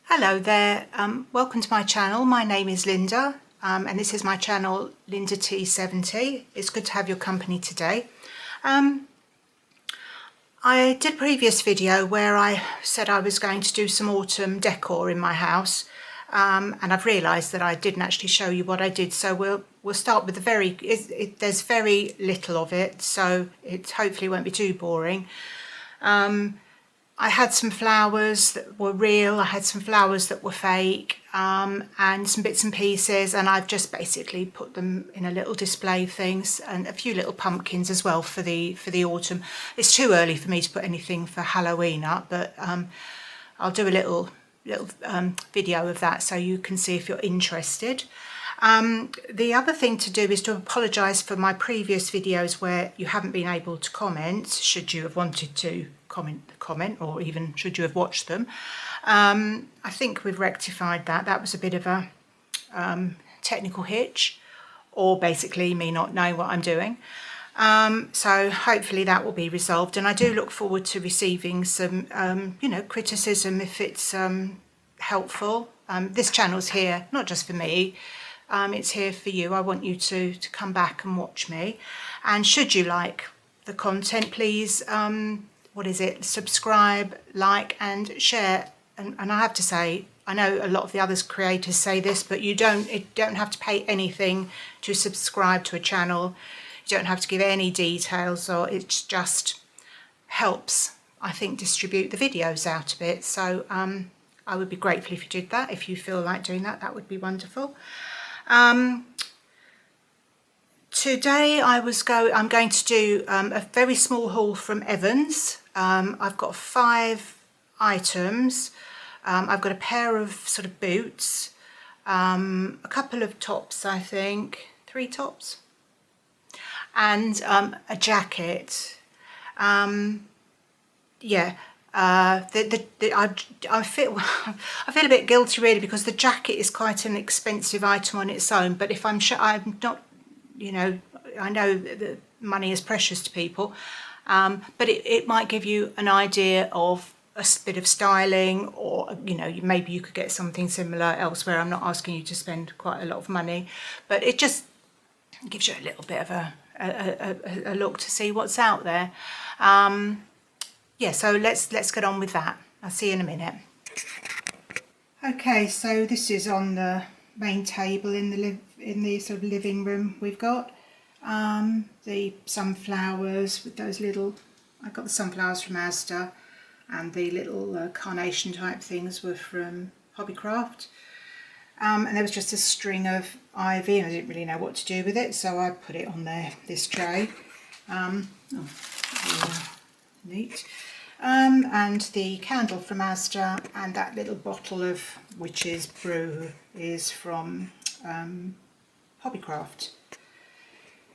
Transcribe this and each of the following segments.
Hello there, welcome to my channel. My name is Linda and this is my channel Linda T70. It's good to have your company today. I did a previous video where I said I was going to do some autumn decor in my house and I've realised that I didn't actually show you what I did, so we'll start with there's very little of it, so it hopefully won't be too boring. I had some flowers that were real, I had some flowers that were fake, and some bits and pieces, and I've just basically put them in a little display of things, and a few little pumpkins as well for the autumn. It's too early for me to put anything for Halloween up, but I'll do a little video of that so you can see if you're interested. The other thing to do is to apologise for my previous videos where you haven't been able to comment, should you have wanted to comment, or even should you have watched them. I think we've rectified that. That was a bit of a technical hitch, or basically me not knowing what I'm doing. So hopefully that will be resolved, and I do look forward to receiving some criticism if it's helpful. This channel's here not just for me, it's here for you. I want you to come back and watch me, and should you like the content, please subscribe, like and share. And I have to say, I know a lot of the other creators say this, but you don't have to pay anything to subscribe to a channel. You don't have to give any details, or it just helps, I think, distribute the videos out a bit. So I would be grateful if you did that. If you feel like doing that, that would be wonderful. Today I'm going to do a very small haul from Evans. I've got 5 items. I've got a pair of sort of boots, a couple of tops, I think 3 tops, and a jacket. I feel a bit guilty really, because the jacket is quite an expensive item on its own, but if I'm not, I know that money is precious to people, but it might give you an idea of a bit of styling, or maybe you could get something similar elsewhere. I'm not asking you to spend quite a lot of money, but it just gives you a little bit of a look to see what's out there. So let's get on with that. I'll see you in a minute. Okay, so this is on the main table in the sort of living room. We've got the sunflowers with those little, I got the sunflowers from Asda, and the little carnation type things were from Hobbycraft. And there was just a string of ivy, and I didn't really know what to do with it, so I put it on this tray. Neat. And the candle from Asda, and that little bottle of Witch's Brew is from Hobbycraft.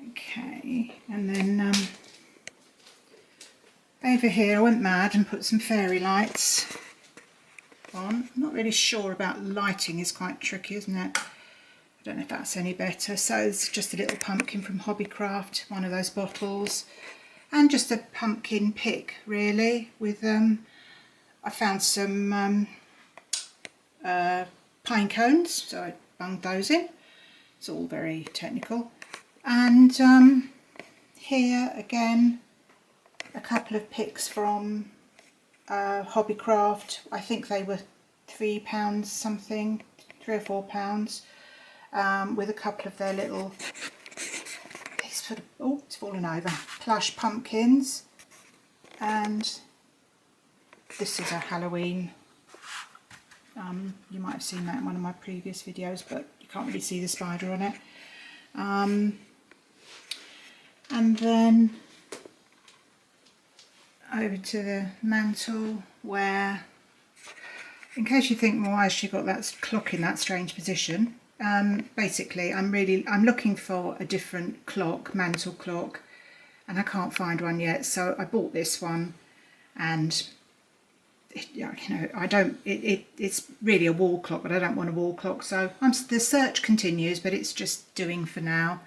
Okay, and then over here I went mad and put some fairy lights on. I'm not really sure about lighting, is quite tricky, isn't it? I don't know if that's any better. So it's just a little pumpkin from Hobbycraft, one of those bottles, and just a pumpkin pick really, with I found some pine cones, so I bunged those in. It's all very technical. And here again, a couple of picks from Hobbycraft. I think they were £3 something, £3 or £4, with a couple of their little, sort of, oh, it's fallen over, plush pumpkins. And this is a Halloween, you might have seen that in one of my previous videos, but you can't really see the spider on it. And then over to the mantle, where, in case you think, well, why has she got that clock in that strange position? Basically, I'm looking for a different clock, mantle clock, and I can't find one yet. So I bought this one, and it's really a wall clock, but I don't want a wall clock. So the search continues, but it's just doing for now.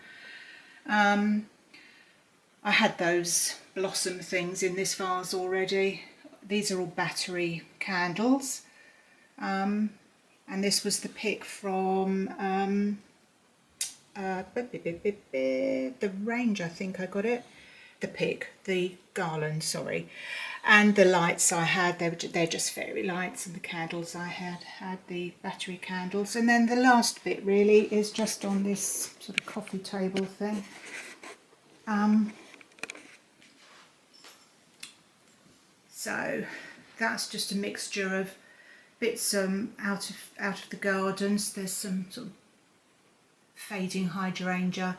I had those blossom things in this vase already. These are all battery candles. and this was the pick from the range, I think I got it. The garland, sorry. And the lights I had, they're just fairy lights, and the candles I had the battery candles. And then the last bit really is just on this sort of coffee table thing. So that's just a mixture of bits out of the gardens. There's some sort of fading hydrangea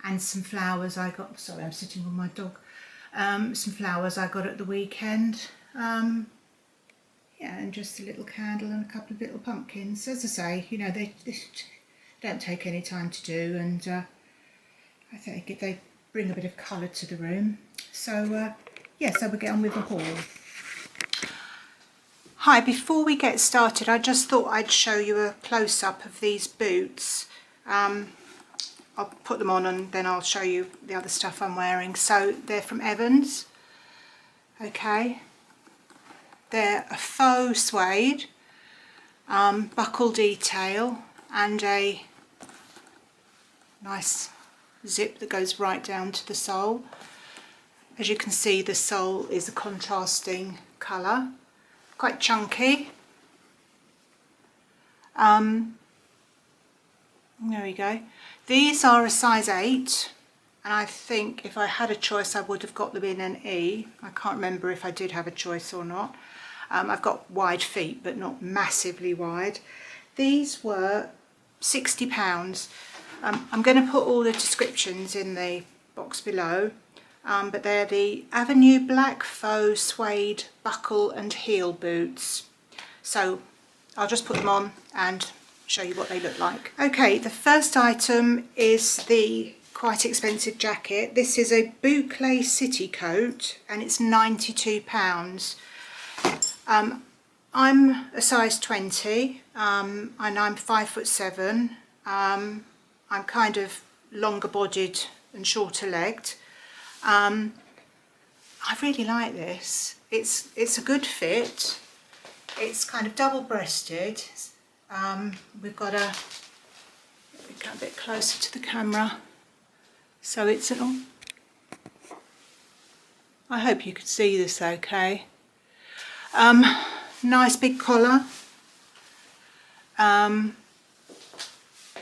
and some flowers I got. Sorry, I'm sitting with my dog. Some flowers I got at the weekend. Yeah, and just a little candle and a couple of little pumpkins. As I say, you know, they don't take any time to do, and I think they bring a bit of colour to the room. So yeah, so we'll get on with the haul. Hi, before we get started, I just thought I'd show you a close-up of these boots. I'll put them on and then I'll show you the other stuff I'm wearing. So they're from Evans. Okay. They're a faux suede, buckle detail, and a nice zip that goes right down to the sole. As you can see, the sole is a contrasting colour, quite chunky. There we go. These are a size 8, and I think if I had a choice I would have got them in an E. I can't remember if I did have a choice or not. I've got wide feet, but not massively wide. These were £60. I'm going to put all the descriptions in the box below, but they're the Avenue Black Faux Suede Buckle and Heel Boots. So I'll just put them on and show you what they look like. Okay, the first item is the quite expensive jacket. This is a Boucle city coat and it's £92. I'm a size 20 and I'm 5'7". I'm kind of longer bodied and shorter legged. I really like this. It's a good fit. It's kind of double breasted. We've got a bit closer to the camera, so it's an. I hope you can see this okay. Nice big collar.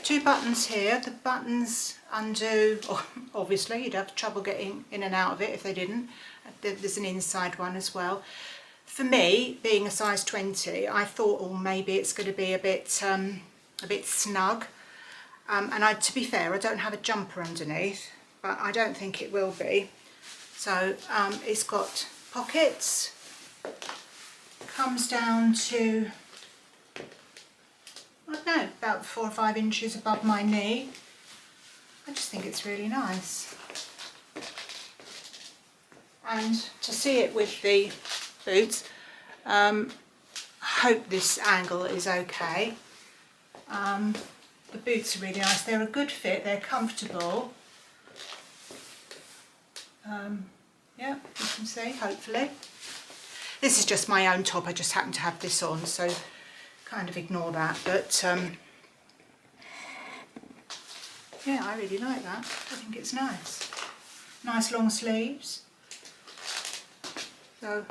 2 buttons here. The buttons undo. Obviously, you'd have trouble getting in and out of it if they didn't. There's an inside one as well. For me, being a size 20, I thought, oh, maybe it's going to be a bit snug. And to be fair, I don't have a jumper underneath, but I don't think it will be. So it's got pockets, comes down to, I don't know, about 4 or 5 inches above my knee. I just think it's really nice. And to see it with the boots, I hope this angle is okay. The boots are really nice. They're a good fit, they're comfortable. Yeah, you can see, hopefully. This is just my own top, I just happen to have this on, so kind of ignore that. But yeah, I really like that. I think it's nice. Nice long sleeves. So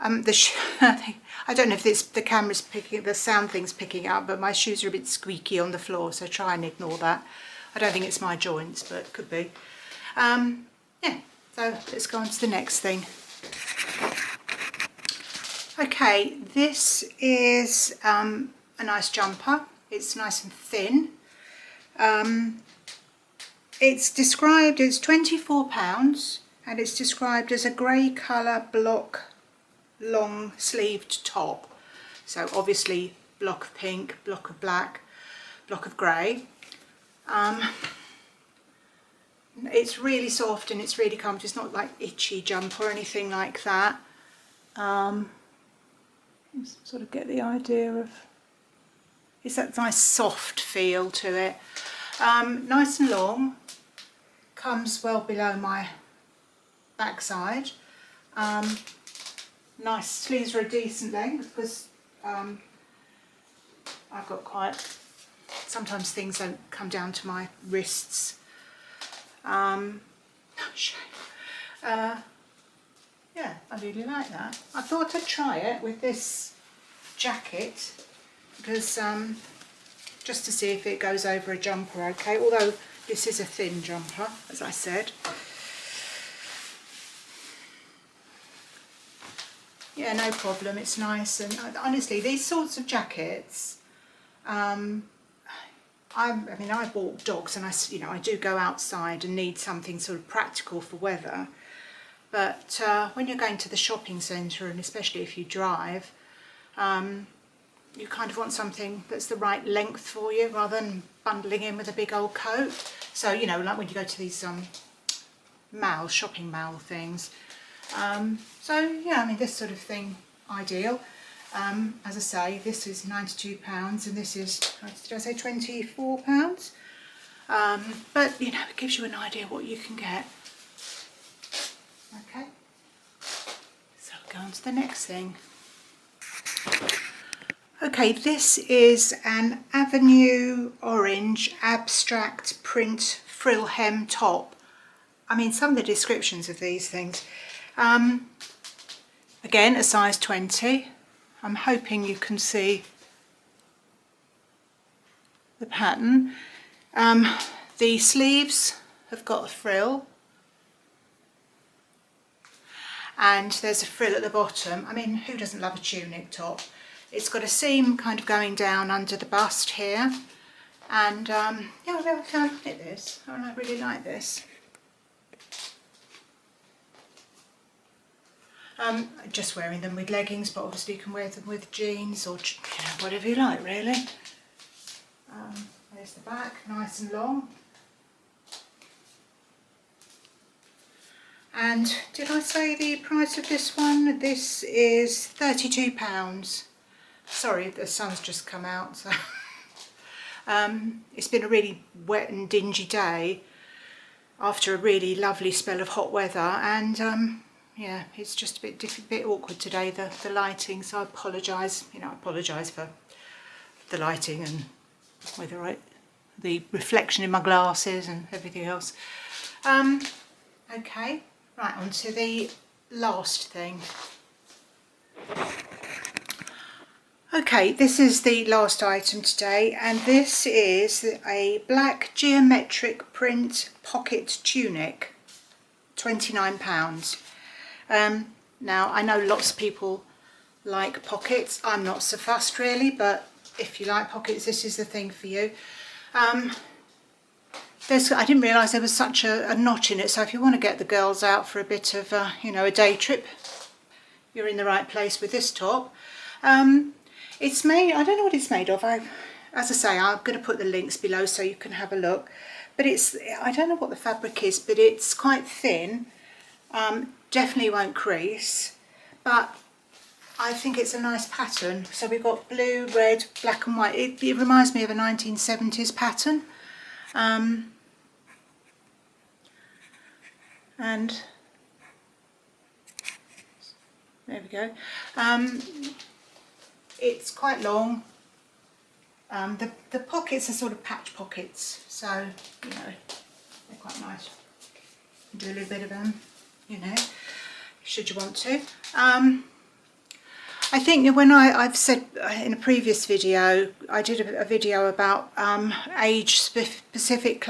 I don't know if the camera's picking, the sound thing's picking up, but my shoes are a bit squeaky on the floor, so try and ignore that. I don't think it's my joints, but it could be. Yeah, so let's go on to the next thing. Okay, this is a nice jumper. It's nice and thin. It's described as £24 and it's described as a grey colour block long sleeved top. So obviously block of pink, block of black, block of grey. It's really soft and it's really comfortable. It's not like itchy jumper or anything like that. Sort of get the idea of, it's that nice soft feel to it. Nice and long, comes well below my backside. Nice sleeves are a decent length because I've got quite, sometimes things don't come down to my wrists. Yeah, I really like that. I thought I'd try it with this jacket because just to see if it goes over a jumper okay, although this is a thin jumper, as I said. Yeah, no problem, it's nice. And honestly, these sorts of jackets, I mean, I bought dogs, and I do go outside and need something sort of practical for weather. But when you're going to the shopping centre, and especially if you drive, you kind of want something that's the right length for you, rather than bundling in with a big old coat. So, you know, like when you go to these shopping mall things. So yeah, I mean, this sort of thing, ideal. As I say, this is £92 and this is, did I say £24? But you know, it gives you an idea what you can get. Okay, so go on to the next thing. Okay, this is an Avenue Orange abstract print frill hem top. I mean, some of the descriptions of these things. Again, a size 20. I'm hoping you can see the pattern. The sleeves have got a frill, and there's a frill at the bottom. I mean, who doesn't love a tunic top? It's got a seam kind of going down under the bust here, and yeah, I found this, and I really like this. Just wearing them with leggings, but obviously you can wear them with jeans or whatever you like, really. There's the back, nice and long. And did I say the price of this one? This is £32. Sorry, the sun's just come out. So it's been a really wet and dingy day after a really lovely spell of hot weather, and yeah, it's just a bit awkward today, the lighting, so I apologise. You know, I apologise for the lighting and whether the reflection in my glasses and everything else. Okay, right, on to the last thing. Okay, this is the last item today, and this is a black geometric print pocket tunic, £29. Now, I know lots of people like pockets. I'm not so fussed really, but if you like pockets, this is the thing for you. I didn't realise there was such a notch in it, so if you want to get the girls out for a bit of you know, a day trip, you're in the right place with this top. It's made, I don't know what it's made of. As I say, I'm going to put the links below so you can have a look. But I don't know what the fabric is, but it's quite thin. Definitely won't crease, but I think it's a nice pattern. So we've got blue, red, black and white. It reminds me of a 1970s pattern. And there we go. It's quite long. The pockets are sort of patch pockets, so you know, they're quite nice. Do a little bit of them, you know, should you want to. I think when I've said in a previous video, I did a video about age-specific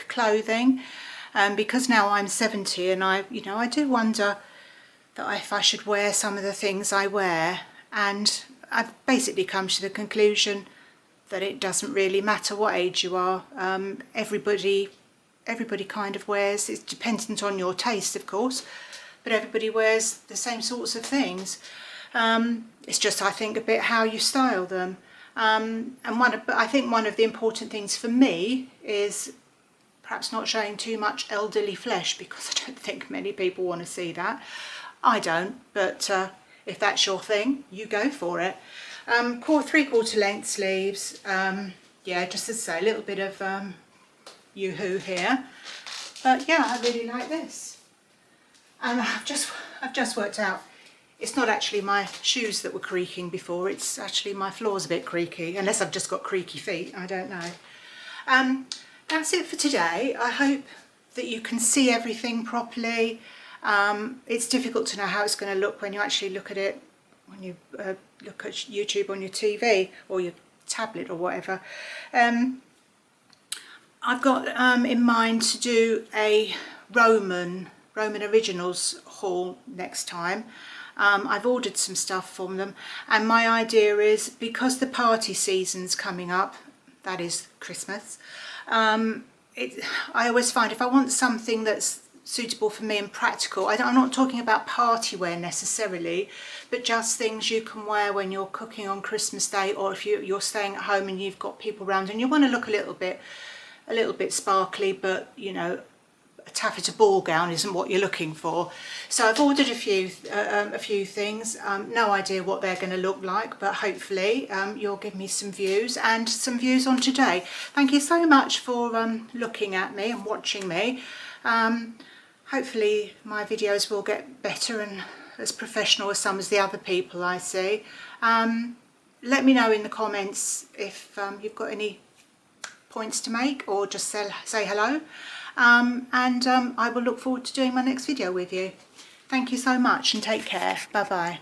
clothing, because now I'm 70, and I do wonder that if I should wear some of the things I wear, and I've basically come to the conclusion that it doesn't really matter what age you are. Everybody kind of wears, it's dependent on your taste of course, but everybody wears the same sorts of things. It's just, I think, a bit how you style them. And I think one of the important things for me is perhaps not showing too much elderly flesh, because I don't think many people want to see that. I don't, but if that's your thing, you go for it. 3/4 length sleeves. Yeah, just to say, a little bit of yoo-hoo here, but yeah, I really like this. And I've just worked out it's not actually my shoes that were creaking before, it's actually my floor's a bit creaky, unless I've just got creaky feet, I don't know. That's it for today. I hope that you can see everything properly. It's difficult to know how it's going to look when you actually look at it, when you look at YouTube on your TV or your tablet or whatever. I've got in mind to do a Roman Originals haul next time. I've ordered some stuff from them, and my idea is, because the party season's coming up, that is Christmas, I always find if I want something that's suitable for me and practical, I'm not talking about party wear necessarily, but just things you can wear when you're cooking on Christmas Day, or if you're staying at home and you've got people around and you want to look a little bit sparkly, but you know, a taffeta ball gown isn't what you're looking for. So I've ordered a few things. No idea what they're going to look like, but hopefully you'll give me some views on today. Thank you so much for looking at me and watching me. Hopefully my videos will get better and as professional as some of the other people I see. Let me know in the comments if you've got any points to make, or just say hello. I will look forward to doing my next video with you. Thank you so much and take care. Bye bye.